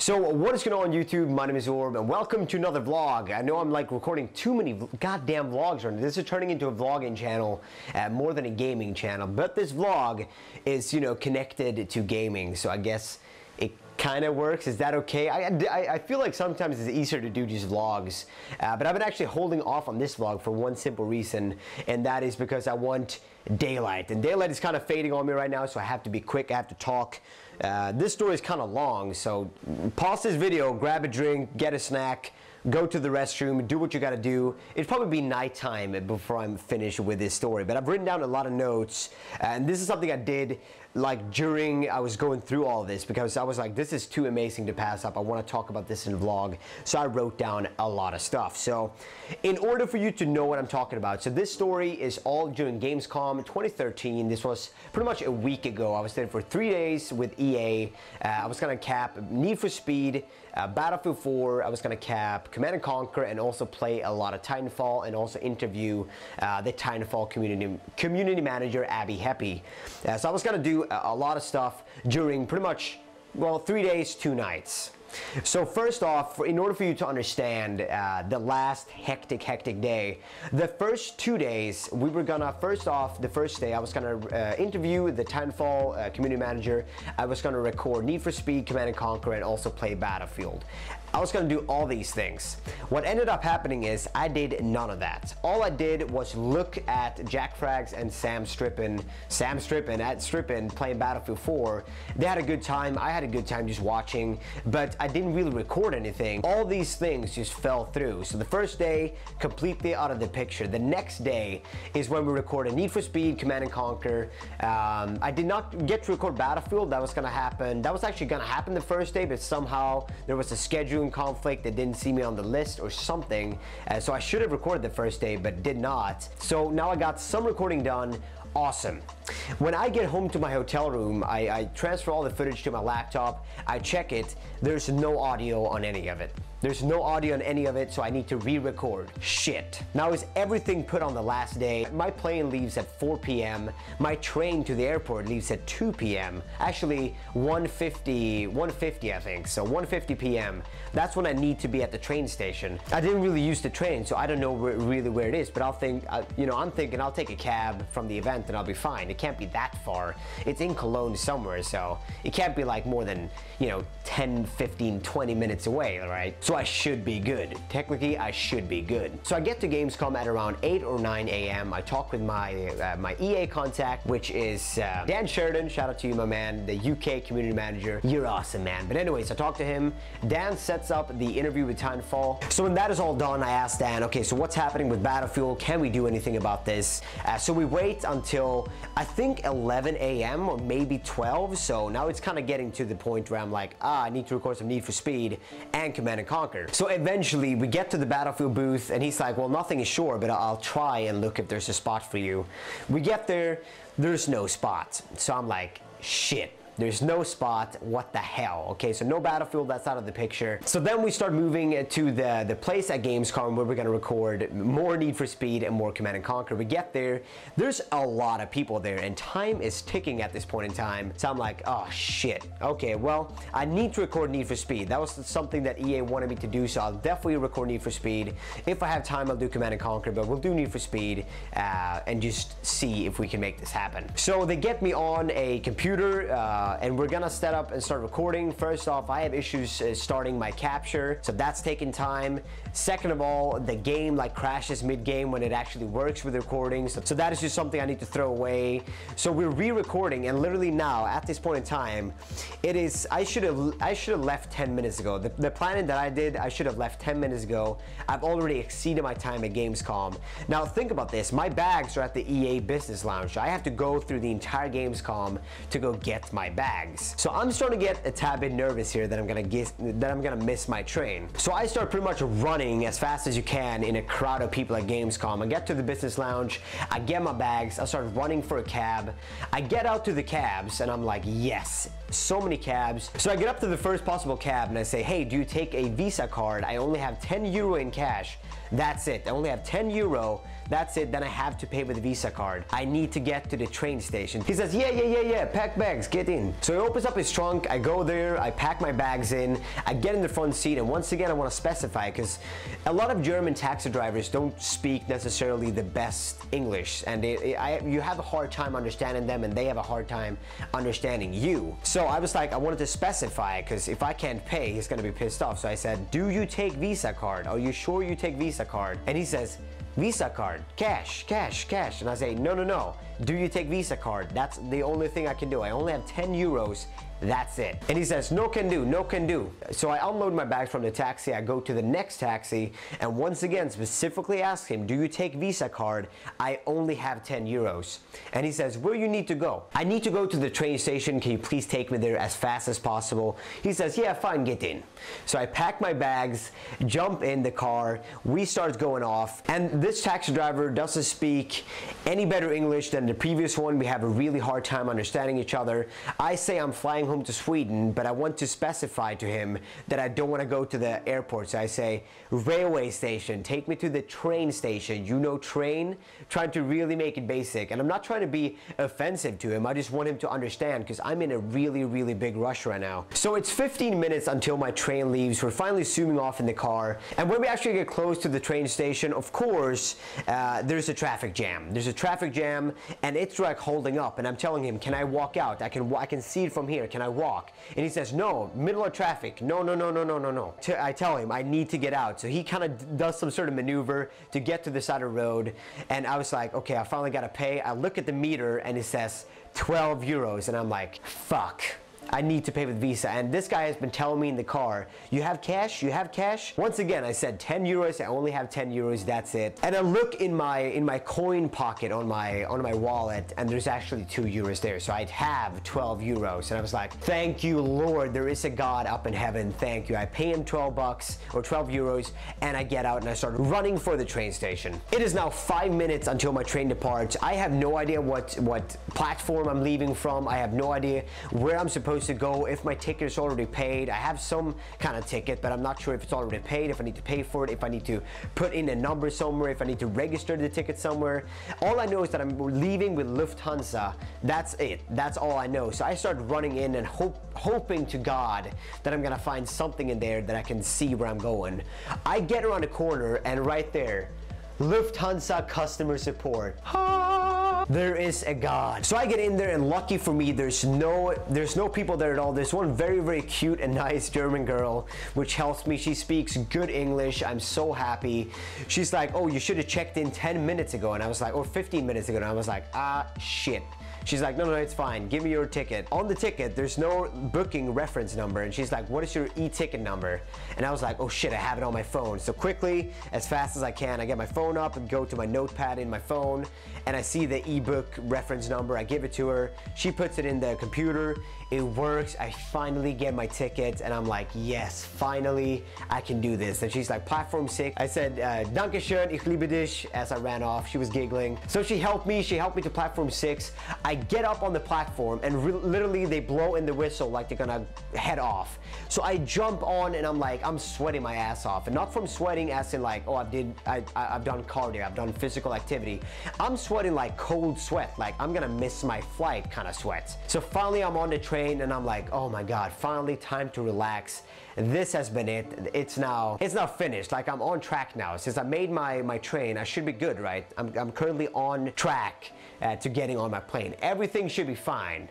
So what is going on YouTube? My name is Orb and welcome to another vlog. I know I'm like recording too many goddamn vlogs right now. This is turning into a vlogging channel more than a gaming channel, but this vlog is, you know, connected to gaming, so I guess it kind of works. Is that okay? I feel like sometimes it's easier to do these vlogs, but I've been actually holding off on this vlog for one simple reason, and that is because I want daylight, and daylight is kind of fading on me right now, so I have to be quick, I have to talk. This story is kind of long, so pause this video, grab a drink, get a snack, go to the restroom, do what you gotta do. It'd probably be nighttime before I'm finished with this story, but I've written down a lot of notes, and this is something I did like during I was going through all this, because I was like, this is too amazing to pass up. I want to talk about this in a vlog, so I wrote down a lot of stuff. So in order for you to know what I'm talking about, so this story is all during Gamescom 2013. This was pretty much a week ago. I was there for 3 days with EA. I was gonna cap Need for Speed, Battlefield 4, I was gonna cap Command & Conquer, and also play a lot of Titanfall, and also interview the Titanfall community manager Abby Heppy. So I was gonna do a lot of stuff during pretty much, well, 3 days, 2 nights. So first off, in order for you to understand the last hectic day, the first 2 days, we were gonna, first off, the first day, I was gonna interview the Titanfall community manager. I was gonna record Need for Speed, Command & Conquer, and also play Battlefield. I was gonna do all these things. What ended up happening is I did none of that. All I did was look at Jack Frags and Sam Strippin playing Battlefield 4. They had a good time, I had a good time just watching, but I didn't really record anything. All these things just fell through. So the first day, completely out of the picture. The next day is when we recorded Need for Speed, Command & Conquer. I did not get to record Battlefield. That was gonna happen. That was actually gonna happen the first day, but somehow there was a scheduling conflict. They didn't see me on the list or something. So I should have recorded the first day, but did not. So now I got some recording done. Awesome. When I get home to my hotel room, I transfer all the footage to my laptop, I check it, there's no audio on any of it. There's no audio on any of it, so I need to re-record. Shit. Now is everything put on the last day? My plane leaves at 4 p.m. My train to the airport leaves at 2 p.m. Actually, 1:50 I think, so 1:50 p.m. That's when I need to be at the train station. I didn't really use the train, so I don't know really where it is, but I'm thinking I'll take a cab from the event and I'll be fine. It can't be that far. It's in Cologne somewhere, so it can't be like more than, 10, 15, 20 minutes away, right? So I should be good. Technically, I should be good. So I get to Gamescom at around 8 or 9 a.m. I talk with my EA contact, which is Dan Sheridan. Shout out to you, my man, the UK community manager. You're awesome, man. But anyways, I talk to him. Dan sets up the interview with Titanfall. So when that is all done, I ask Dan, okay, so what's happening with Battlefield? Can we do anything about this? So we wait until, I think 11 a.m. or maybe 12. So now it's kind of getting to the point where I'm like, I need to record some Need for Speed and Command & Conquer. So eventually we get to the Battlefield booth and he's like, well, nothing is sure, but I'll try and look if there's a spot for you. We get there, there's no spot. So I'm like, shit. There's no spot, what the hell? Okay, so no Battlefield, that's out of the picture. So then we start moving to the place at Gamescom where we're gonna record more Need for Speed and more Command & Conquer. We get there, there's a lot of people there and time is ticking at this point in time. So I'm like, oh shit. Okay, well, I need to record Need for Speed. That was something that EA wanted me to do, so I'll definitely record Need for Speed. If I have time, I'll do Command & Conquer, but we'll do Need for Speed and just see if we can make this happen. So they get me on a computer, and we're gonna set up and start recording. First off, I have issues starting my capture, so that's taking time. Second of all, the game like crashes mid-game when it actually works with recordings, so that is just something I need to throw away. So we're re-recording, and literally now, at this point in time, it is, I should have left 10 minutes ago. The planning that I did, I should have left 10 minutes ago. I've already exceeded my time at Gamescom. Now think about this, my bags are at the EA Business Lounge. I have to go through the entire Gamescom to go get my bags. So I'm starting to get a tad bit nervous here that I'm gonna miss my train. So I start pretty much running as fast as you can in a crowd of people at Gamescom. I get to the business lounge, I get my bags, I start running for a cab. I get out to the cabs and I'm like, yes, so many cabs. So I get up to the first possible cab and I say, hey, do you take a Visa card? I only have 10 euro in cash. That's it. I only have 10 euro. That's it. Then I have to pay with a Visa card. I need to get to the train station. He says, yeah. Pack bags, get in. So he opens up his trunk. I go there. I pack my bags in. I get in the front seat. And once again, I want to specify because a lot of German taxi drivers don't speak necessarily the best English. And you have a hard time understanding them and they have a hard time understanding you. So I was like, I wanted to specify because if I can't pay, he's going to be pissed off. So I said, do you take Visa card? Are you sure you take Visa card? And he says, Visa card, cash. And I say, no. Do you take Visa card? That's the only thing I can do. I only have 10 euros. That's it. And he says, no can do. So I unload my bags from the taxi. I go to the next taxi and once again specifically ask him, do you take Visa card? I only have 10 euros. And he says, where you need to go? I need to go to the train station. Can you please take me there as fast as possible? He says, yeah, fine, get in. So I pack my bags, jump in the car, we start going off, and this taxi driver doesn't speak any better English than the previous one. We have a really hard time understanding each other. I say I'm flying home to Sweden, but I want to specify to him that I don't want to go to the airport. So I say, railway station, take me to the train station. You know train? Trying to really make it basic. And I'm not trying to be offensive to him. I just want him to understand because I'm in a really big rush right now. So it's 15 minutes until my train leaves. We're finally zooming off in the car. And when we actually get close to the train station, of course, there's a traffic jam. There's a traffic jam and it's like holding up. And I'm telling him, can I walk out? I can see it from here. Can I walk? And he says, no, middle of traffic. No. I tell him I need to get out. So he kind of does some sort of maneuver to get to the side of the road. And I was like, okay, I finally got to pay. I look at the meter and it says 12 euros. And I'm like, fuck. I need to pay with Visa. And this guy has been telling me in the car, you have cash? You have cash? Once again, I said 10 euros. I only have 10 euros. That's it. And I look in my coin pocket on my wallet and there's actually 2 euros there. So I'd have 12 euros. And I was like, thank you, Lord. There is a God up in heaven. Thank you. I pay him 12 bucks or 12 euros and I get out and I start running for the train station. It is now 5 minutes until my train departs. I have no idea what platform I'm leaving from. I have no idea where I'm supposed to go, if my ticket is already paid. I have some kind of ticket, but I'm not sure if it's already paid, if I need to pay for it, if I need to put in a number somewhere, if I need to register the ticket somewhere. All I know is that I'm leaving with Lufthansa. That's it. That's all I know. So I start running in and hoping to God that I'm gonna find something in there that I can see where I'm going. I get around the corner and right there, Lufthansa customer support. There is a God. So I get in there and lucky for me, there's no people there at all. There's one very cute and nice German girl which helps me. She speaks good English. I'm so happy. She's like, oh, you should have checked in 10 minutes ago. And I was like, or 15 minutes ago. And I was like, ah, shit. She's like, no, it's fine. Give me your ticket. On the ticket, there's no booking reference number. And she's like, what is your e-ticket number? And I was like, oh shit, I have it on my phone. So quickly, as fast as I can, I get my phone up and go to my notepad in my phone. And I see the e-book reference number. I give it to her. She puts it in the computer. It works. I finally get my ticket. And I'm like, yes, finally, I can do this. And she's like, platform 6. I said, danke schön, ich liebe dich, as I ran off. She was giggling. So she helped me. She helped me to platform 6. I get up on the platform and literally they blow in the whistle like they're gonna head off. So I jump on and I'm like, I'm sweating my ass off. And not from sweating as in like, oh, I've done cardio, I've done physical activity. I'm sweating like cold sweat, like I'm gonna miss my flight kind of sweat. So finally I'm on the train and I'm like, oh my God, finally time to relax. This has been it. It's now finished. Like I'm on track now. Since I made my train, I should be good, right? I'm currently on track to getting on my plane. Everything should be fine,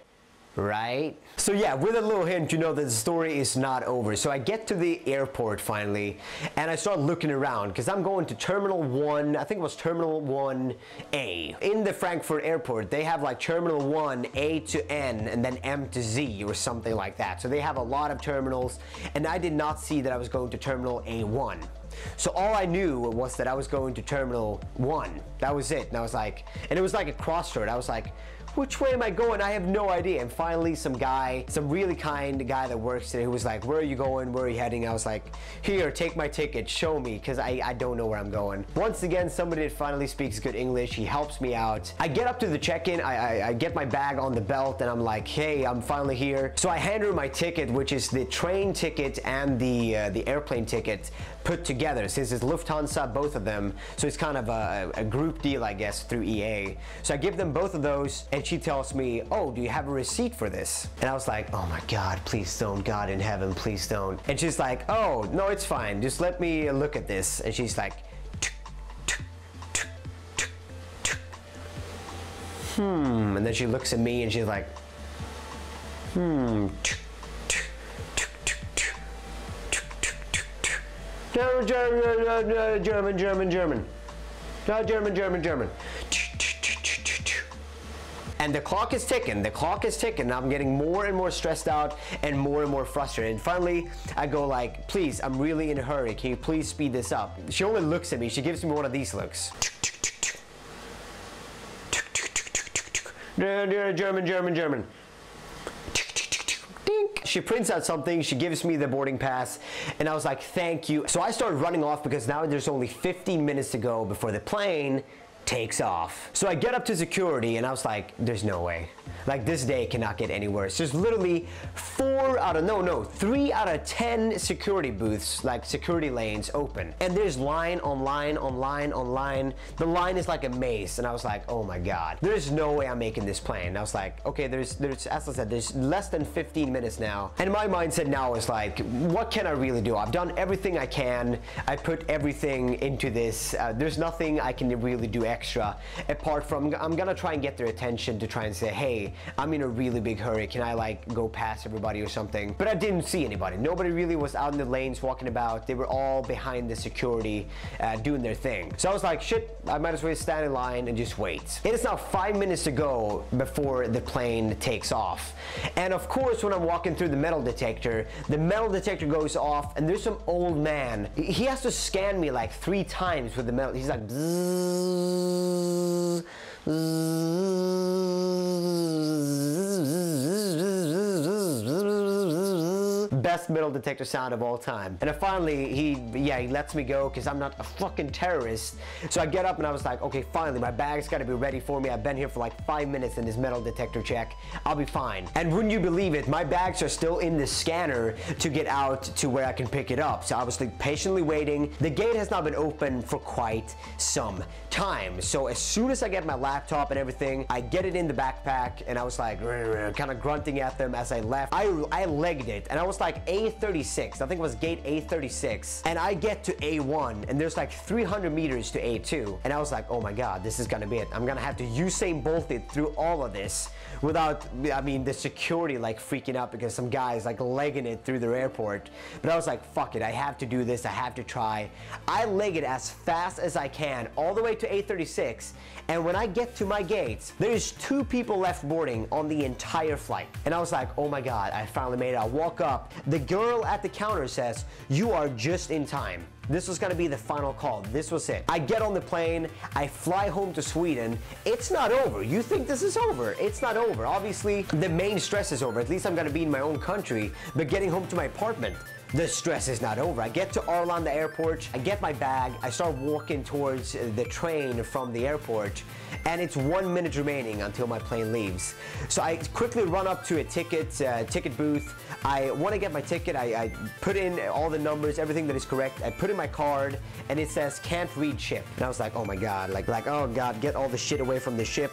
right? So yeah, with a little hint, you know that the story is not over. So I get to the airport finally, and I start looking around because I'm going to Terminal 1, I think it was Terminal 1A. In the Frankfurt airport, they have like Terminal 1, A to N, and then M to Z or something like that. So they have a lot of terminals, and I did not see that I was going to Terminal A1. So all I knew was that I was going to Terminal 1. That was it. And I was like, and it was like a crossroad. I was like, which way am I going? I have no idea. And finally, some really kind guy that works there who was like, where are you going? Where are you heading? I was like, here, take my ticket, show me, because I don't know where I'm going. Once again, somebody that finally speaks good English, he helps me out. I get up to the check-in, I get my bag on the belt, and I'm like, hey, I'm finally here. So I hand her my ticket, which is the train ticket and the airplane ticket put together, since it's Lufthansa, both of them. So it's kind of a group deal, I guess, through EA. So I give them both of those, and she tells me, oh, do you have a receipt for this? And I was like, oh my God, please don't, God in heaven, please don't. And she's like, oh, no, it's fine, just let me look at this. And she's like, and then she looks at me and she's like, German. And the clock is ticking. I'm getting more and more stressed out and more frustrated. And finally, I go like, please, I'm really in a hurry. Can you please speed this up? She only looks at me. She gives me one of these looks. German. She prints out something, she gives me the boarding pass, and I was like, thank you. So I started running off because now there's only 15 minutes to go before the plane takes off. So I get up to security and I was like, there's no way. Like, this day cannot get any worse. There's literally 3 out of 10 security booths, like security lanes open. And there's line on line. The line is like a maze. And I was like, oh my God, there's no way I'm making this plane. And I was like, okay, there's, as I said, there's less than 15 minutes now. And my mindset now is like, what can I really do? I've done everything I can. I put everything into this. There's nothing I can really do extra, apart from I'm gonna try and get their attention to try and say, hey, I'm in a really big hurry, can I like go past everybody or something? But I didn't see anybody. Nobody really was out in the lanes walking about. They were all behind the security doing their thing. So I was like, shit, I might as well stand in line and just wait. It is now 5 minutes to go before the plane takes off. And of course, when I'm walking through the metal detector goes off, and there's some old man. He has to scan me like 3 times with the metal. He's like, bzzz, best metal detector sound of all time. And then finally, he lets me go because I'm not a fucking terrorist. So I get up and I was like, okay, finally, my bag's gotta be ready for me. I've been here for like 5 minutes in this metal detector check. I'll be fine. And wouldn't you believe it, my bags are still in the scanner to get out to where I can pick it up. So I was like patiently waiting. The gate has not been open for quite some time. So as soon as I get my laptop and everything, I get it in the backpack, and I was like kind of grunting at them as I left. I legged it, and I was like A36. I think it was gate A36, and I get to A1, and there's like 300 meters to A2, and I was like, oh my God, this is gonna be it. I'm gonna have to Usain Bolt it through all of this without, I mean, the security like freaking out because some guys like legging it through their airport. But I was like, fuck it, I have to do this, I have to try. I leg it as fast as I can all the way to A36, and when I get to my gates, there's 2 people left boarding on the entire flight. And I was like, oh my God, I finally made it. I walk up, the girl at the counter says, you are just in time. This was gonna be the final call. This was it. I get on the plane, I fly home to Sweden. It's not over. You think this is over? It's not over. Obviously, the main stress is over. At least I'm gonna be in my own country, but getting home to my apartment, the stress is not over. I get to Arlanda airport, I get my bag, I start walking towards the train from the airport, and it's 1 minute remaining until my plane leaves. So I quickly run up to a ticket booth. I want to get my ticket. I put in all the numbers, everything that is correct. I put in my card, and it says can't read ship. And I was like, oh my God, like oh God, get all the shit away from the ship.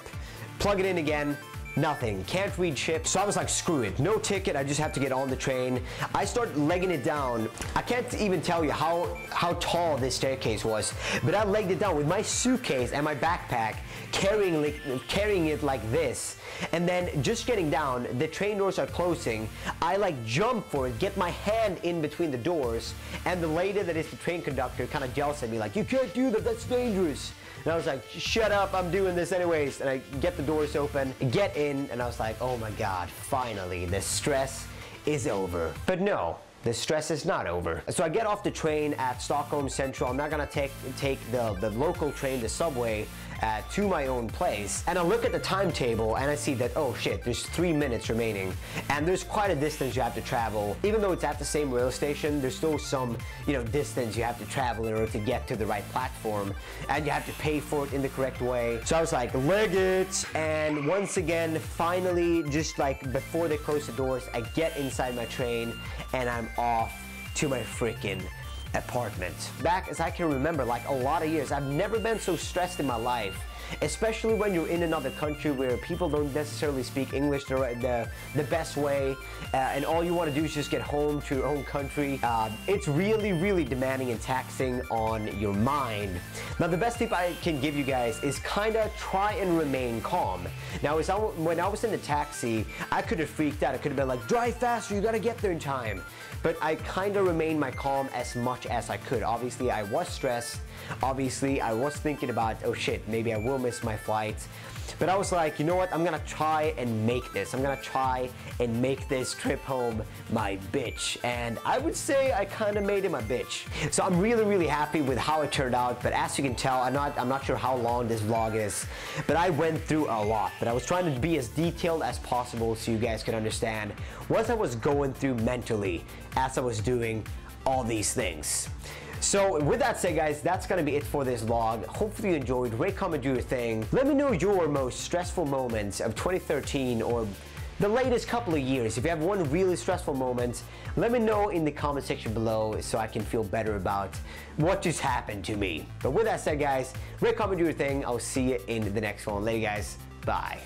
Plug it in again. Nothing, can't read ship. So I was like, screw it, no ticket, I just have to get on the train. I start legging it down. I can't even tell you how tall this staircase was, but I legged it down with my suitcase and my backpack, carrying it like this. And then just getting down, the train doors are closing. I like jump for it, get my hand in between the doors, and the lady that is the train conductor kind of yells at me like, you can't do that, that's dangerous. And I was like, shut up, I'm doing this anyways. And I get the doors open, get in, and I was like, oh my God, finally, the stress is over. But no, the stress is not over. So I get off the train at Stockholm Central. I'm not gonna take the local train, the subway. to my own place, and I look at the timetable and I see that, oh shit, there's 3 minutes remaining, and there's quite a distance you have to travel. Even though it's at the same rail station, there's still some, you know, distance you have to travel in order to get to the right platform, and you have to pay for it in the correct way. So I was like, leg it, and once again, finally, just like before they close the doors, I get inside my train and I'm off to my freaking apartment. Back as I can remember, like a lot of years, I've never been so stressed in my life, especially when you're in another country where people don't necessarily speak English the best way, and all you want to do is just get home to your own country. It's really, really demanding and taxing on your mind. Now, the best tip I can give you guys is kind of try and remain calm. Now, when I was in the taxi, I could have freaked out. I could have been like, drive faster, you got to get there in time. But I kind of remained my calm as much as I could. Obviously, I was stressed. Obviously, I was thinking about, oh shit, maybe I will miss my flight. But I was like, you know what, I'm gonna try and make this. I'm gonna try and make this trip home my bitch. And I would say I kind of made it my bitch. So I'm really, really happy with how it turned out. But as you can tell, I'm not sure how long this vlog is, but I went through a lot. But I was trying to be as detailed as possible so you guys could understand what I was going through mentally as I was doing all these things. So with that said, guys, that's gonna be it for this vlog. Hopefully you enjoyed. Rate, comment, do your thing. Let me know your most stressful moments of 2013 or the latest couple of years. If you have one really stressful moment, let me know in the comment section below so I can feel better about what just happened to me. But with that said, guys, rate, comment, do your thing. I'll see you in the next one. Later, guys. Bye.